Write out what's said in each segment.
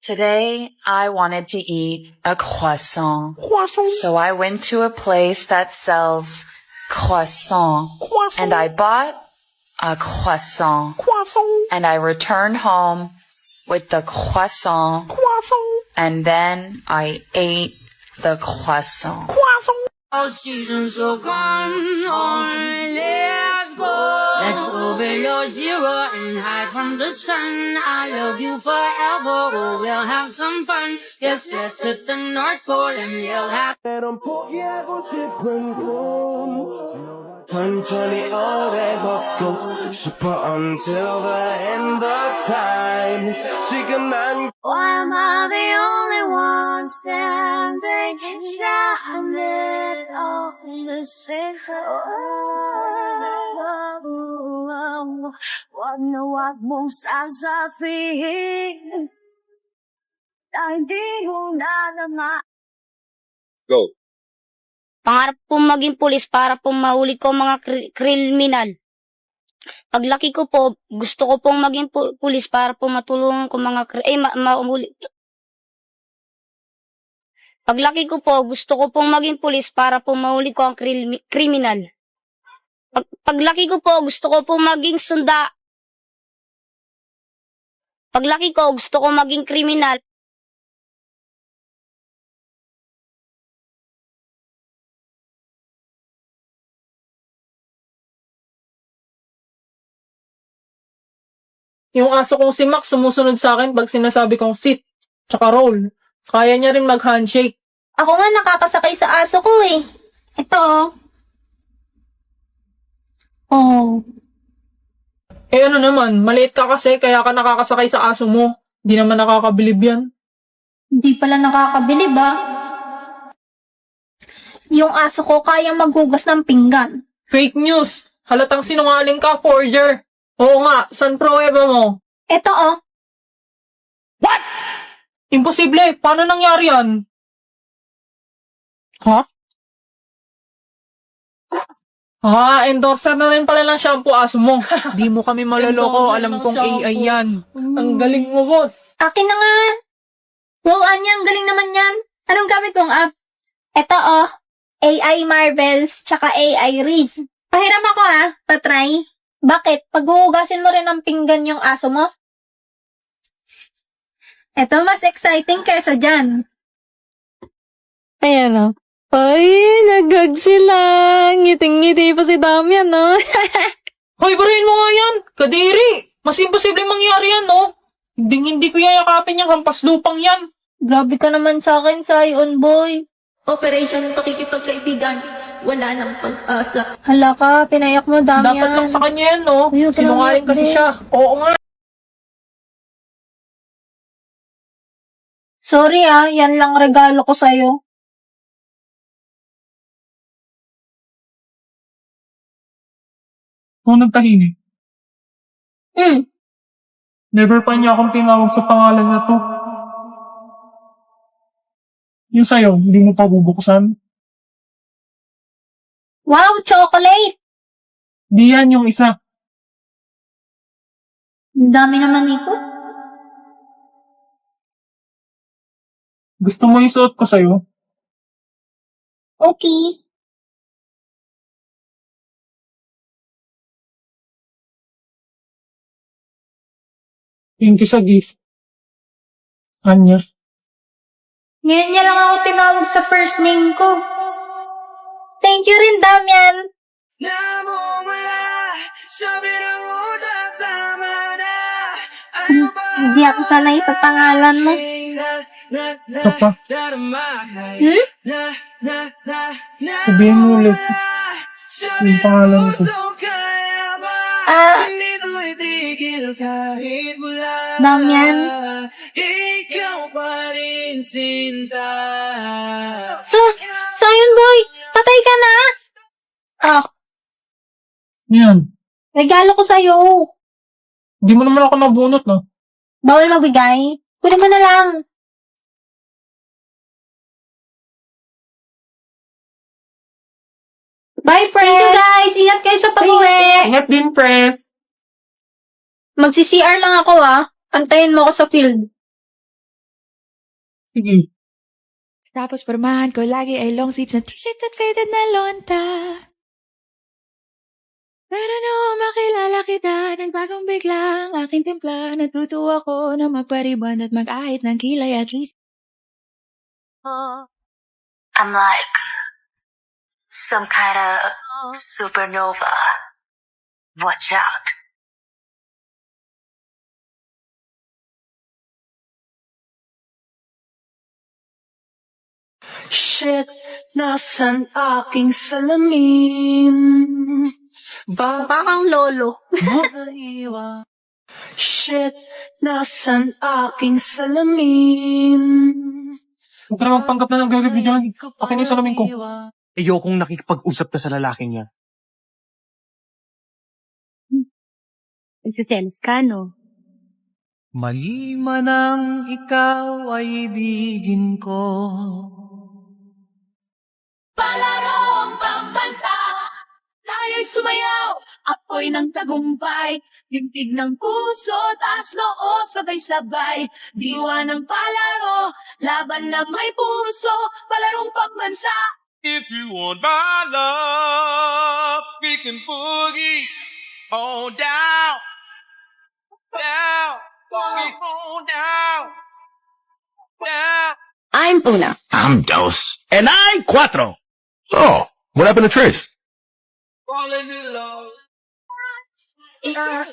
Today, I wanted to eat a croissant. So I went to a place that sells croissant. And I bought a croissant. And I returned home with the croissant. And then I ate the croissant. All seasons are gone on, let's go. Let's go below zero and hide from the sun. I love you forever, oh, we'll have some fun. Yes, let's hit the North Pole and you'll have 그럼 포기하고 싶은 꿈 천천히 오래 걷고 싶어 until the end of time 지금 난 Why am I the only one standing stranded on the same Wag na wag mong sasabihin na hindi mo na naman. Go. Pangarap kong maging pulis para po mahuli ko mga kriminal. Paglaki ko po, gusto ko pong maging pulis para po matulungan ko mga mahuli. Paglaki ko po, gusto ko pong maging pulis para po mahuli ko ang kriminal. Paglaki ko po, gusto ko pong maging Paglaki ko, gusto ko maging kriminal. Yung aso kong si Max sumusunod sa akin pag sinasabi kong sit, tsaka roll. Kaya niya rin mag-handshake. Ako nga nakakasakay sa aso ko eh. Ito oh. Eh ano naman, maliit ka kasi kaya ka nakakasakay sa aso mo. Hindi naman nakakabilib yan. Hindi pala nakakabilib ah. Yung aso ko kayang maghugas ng pinggan. Fake news! Halatang sinungaling ka, forger! Oo nga, saan pruweba mo? Ito oh. What? Imposible! Paano nangyari yan? Ha? Endorser na rin pala ng shampoo aso mo. Di mo kami maloloko, alam kong AI yan. Ang galing mo, boss. Akin na nga. Wow, Anya, ang galing naman yan. Anong gamit mong app? Ito oh. AI Marvels, tsaka AI Riz. Pahiram ako ah, patry. Bakit? Paghuhugasin mo rin ng pinggan yung aso mo? Ito mas exciting kaysa dyan. Ayan o. Ay, nagag sila. Ngiting-ngiti pa si Damian, no? Hoy, barahin mo nga yan! Kadiri! Mas imposible mangyari yan, no? Hindi ko yayakapin yung hampas lupang yan. Grabe ka naman sa akin, Sayon boy. Operation Pakikipagkaibigan. Wala nang pag-asa. Hala ka, pinayak mo, Damian. Dapat lang sa kanya yan, no? Ayun, Sinungaling kasi hindi. siya. Oo nga. Sorry ah, yan lang regalo ko sa'yo. Kung nagtahimik, never pa niya akong tinawag sa pangalan na to. Yung sa'yo, hindi mo pa bubuksan? Wow, chocolate! Di yan yung isa. Ang dami naman ito. Gusto mo isuot ko sa'yo? Okay. Thank you sa gift. Anya. Ngayon niya lang ako tinawag sa first name ko. Thank you rin, Damian. Hindi ako sanay sa pangalan mo. Isa pa. Sabihin mo ulit. Yung pangalan ko. Damian. Sayon boy, patay ka na. Ah, Yan. regalo ko sa'yo. Di mo naman ako nabunot, no? Bawal magbigay. Kunin mo na lang. Bye, friends! Thank you, guys! Ingat kayo sa pag-uwi! Ingat din, friend. Magsi-CR lang ako, ah. Antayin mo ako sa field. Sige. Tapos pormahan ko lagi ay long sleeves na t-shirt at faded na lonta. Pero noong makilala kita, nagbagong bigla ang aking timpla. Natuto ako na magpariban at mag-ahit ng kilay at least. I'm like some kind of supernova. Watch out. Shit, nasan aking salamin? Parang lolo. Maiwa. Shit, nasan aking salamin? Huwag ka na magpanggap na ng gagawin dyan. Akin na yung salamin ko. Ayokong nakikipag-usap ka sa lalaking yan. Nagsiselos ka, no? Mali man ang ikaw ay ibigin ko. Palarong pambansa, tayo'y sumayaw, apoy ng tagumpay, tintig ng puso, taas noo, sabay-sabay, diwa ng palaro, laban na may puso, palarong pambansa. If you want my love, we can boogie on down, down, boogie on down, down. I'm Una. I'm Dos. And I'm Cuatro. Oh, what happened to Trace? Falling in love. God,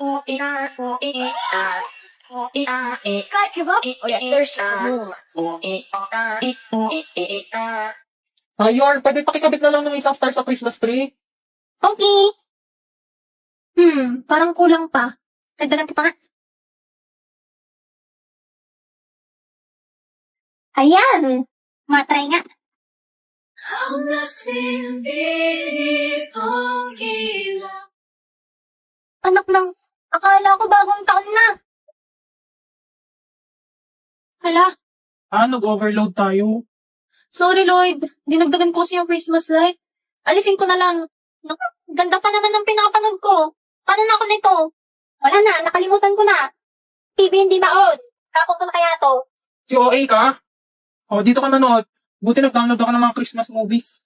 give up. Oh, yeah, there's Yor, pwede pakikabit na lang ng isang star sa Christmas tree. Okay. Parang kulang pa. Dagdagan ko pa nga. Ayan. Matry nga. Ang nasindig ang ilaw. Anak ng, akala ko bagong taon na. Hala, Nag-overload tayo. sorry Lloyd. Dinagdagan ko kasi yung Christmas light. Alisin ko na lang. Naku, ganda pa naman ng pinakapanood ko. Paano na ako nito? Wala na, nakalimutan ko na. TV hindi maon. Kapon ko na kaya to. Si OA ka? O, dito ka nanood. Buti nag-download ako ng mga Christmas movies.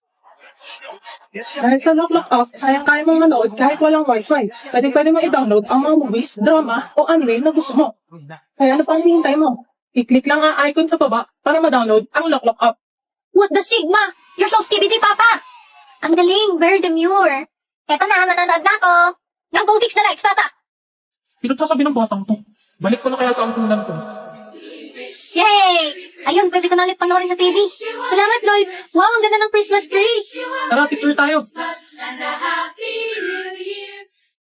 Dahil sa Lock Up, kaya mong manood kahit walang wifi. Pwede mo i-download ang mga movies, drama, o anime na gusto mo. Kaya ano pang hinihintay mo? I-click lang ang icon sa baba para ma-download ang Lock Up. What the Sigma? You're so skibidi, Papa! Ang galing, very demure. Eto na, manonood na ako. Ng Goldix na likes, Papa. Pinagsasabi ng batang to. Balik ko na kaya sa ampunan ko. Yay! Ayun, pwede ko na ulit panoorin sa TV. Salamat, Lloyd. Wow, ang ganda ng Christmas tree. Tara, picture tayo.